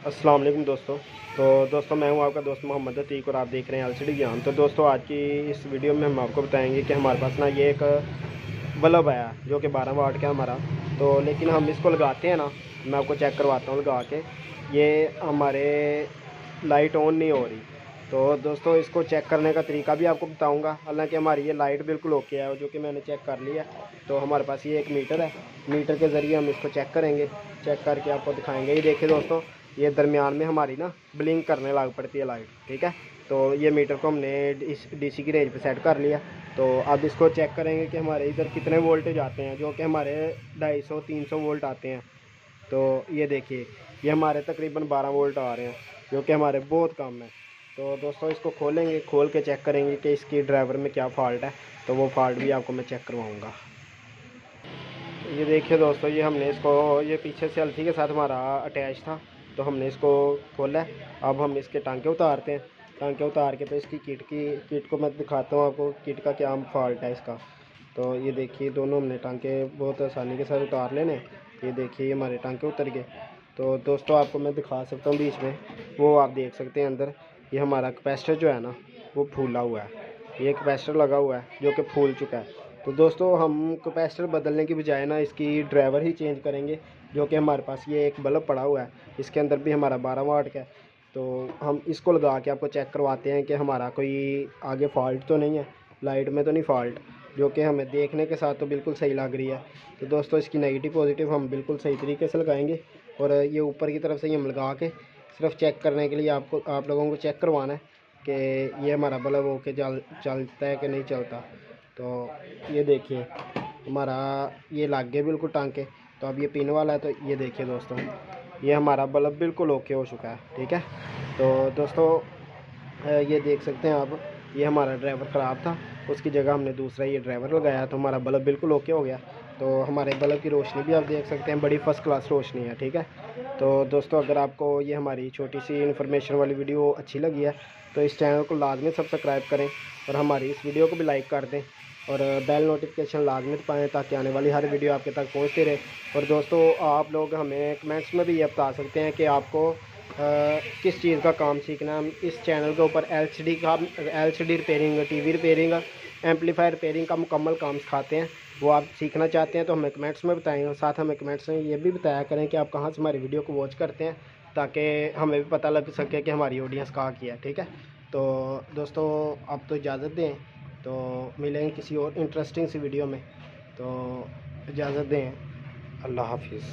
अस्सलाम वालेकुम दोस्तों। तो दोस्तों मैं हूं आपका दोस्त मोहम्मद अतीक और आप देख रहे हैं एलसीडी ज्ञान। तो दोस्तों आज की इस वीडियो में हम आपको बताएंगे कि हमारे पास ना ये एक बल्ब आया जो कि 12 वाट का हमारा। तो लेकिन हम इसको लगाते हैं ना, मैं आपको चेक करवाता हूँ लगा के। ये हमारे लाइट ऑन नहीं हो रही। तो दोस्तों इसको चेक करने का तरीका भी आपको बताऊंगा। हालांकि हमारी ये लाइट बिल्कुल ओके है जो कि मैंने चेक कर लिया। तो हमारे पास ये एक मीटर है, मीटर के ज़रिए हम इसको चेक करेंगे। चेक करके आपको दिखाएंगे। ये देखिए दोस्तों, ये दरमियान में हमारी ना ब्लिंक करने लग पड़ती है लाइट, ठीक है। तो ये मीटर को हमने इस डीसी की रेंज पे सेट कर लिया। तो अब इसको चेक करेंगे कि हमारे इधर कितने वोल्टेज आते हैं, जो कि हमारे 250-300 वोल्ट आते हैं। तो ये देखिए, ये हमारे तकरीबन 12 वोल्ट आ रहे हैं, जो कि हमारे बहुत कम है। तो दोस्तों इसको खोलेंगे, खोल के चेक करेंगे कि इसकी ड्राइवर में क्या फ़ॉल्ट है। तो वो फॉल्ट भी आपको मैं चेक करवाऊँगा। ये देखिए दोस्तों, ये हमने इसको, ये पीछे से एलसी के साथ हमारा अटैच था। तो हमने इसको खोला है। अब हम इसके टांके उतारते हैं। टांके उतार के तो इसकी किट को मैं दिखाता हूँ आपको, किट का क्या फॉल्ट है इसका। तो ये देखिए, दोनों हमने टांके बहुत आसानी के साथ उतार लेने। ये देखिए हमारे टांके उतर गए। तो दोस्तों आपको मैं दिखा सकता हूँ बीच में, वो आप देख सकते हैं अंदर। ये हमारा कैपेसिटर जो है ना, वो फूला हुआ है। ये कैपेसिटर लगा हुआ है जो कि फूल चुका है। तो दोस्तों हम कैपेसिटर बदलने की बजाय ना इसकी ड्राइवर ही चेंज करेंगे। जो कि हमारे पास ये एक बल्ब पड़ा हुआ है, इसके अंदर भी हमारा 12 वाट का है। तो हम इसको लगा के आपको चेक करवाते हैं कि हमारा कोई आगे फॉल्ट तो नहीं है, लाइट में तो नहीं फॉल्ट, जो कि हमें देखने के साथ तो बिल्कुल सही लग रही है। तो दोस्तों इसकी नेगेटिव पॉजिटिव हम बिल्कुल सही तरीके से लगाएंगे। और ये ऊपर की तरफ से ही हम लगा के सिर्फ चेक करने के लिए आप लोगों को चेक करवाना है कि ये हमारा बल्ब होके चलता है कि नहीं चलता। तो ये देखिए हमारा ये लग गए बिल्कुल टांके। तो अब ये पिन वाला है। तो ये देखिए दोस्तों, ये हमारा बल्ब बिल्कुल ओके हो चुका है, ठीक है। तो दोस्तों ये देख सकते हैं आप, ये हमारा ड्राइवर ख़राब था, उसकी जगह हमने दूसरा ये ड्राइवर लगाया तो हमारा बल्ब बिल्कुल ओके हो गया। तो हमारे बल्ब की रोशनी भी आप देख सकते हैं, बड़ी फ़र्स्ट क्लास रोशनी है, ठीक है। तो दोस्तों अगर आपको ये हमारी छोटी सी इन्फॉर्मेशन वाली वीडियो अच्छी लगी है तो इस चैनल को लाजमी सब्सक्राइब करें और हमारी इस वीडियो को भी लाइक कर दें और बेल नोटिफिकेशन लाजमी पाएँ ताकि आने वाली हर वीडियो आपके तक पहुंचती रहे। और दोस्तों आप लोग हमें कमेंट्स में भी ये बता सकते हैं कि आपको किस चीज़ का काम सीखना है। हम इस चैनल के ऊपर LCD repairing, TV repairing, amplifier repairing का मुकम्मल काम सिखाते हैं। वो आप सीखना चाहते हैं तो हमें कमेंट्स में बताएं और साथ हमें कमेंट्स में ये भी बताया करें कि आप कहाँ से हमारी वीडियो को वॉच करते हैं, ताकि हमें भी पता लग सके कि हमारी ऑडियंस कहाँ की है, ठीक है। तो दोस्तों आप तो इजाज़त दें, तो मिलेंगे किसी और इंटरेस्टिंग सी वीडियो में। तो इजाज़त दें, अल्लाह हाफिज़।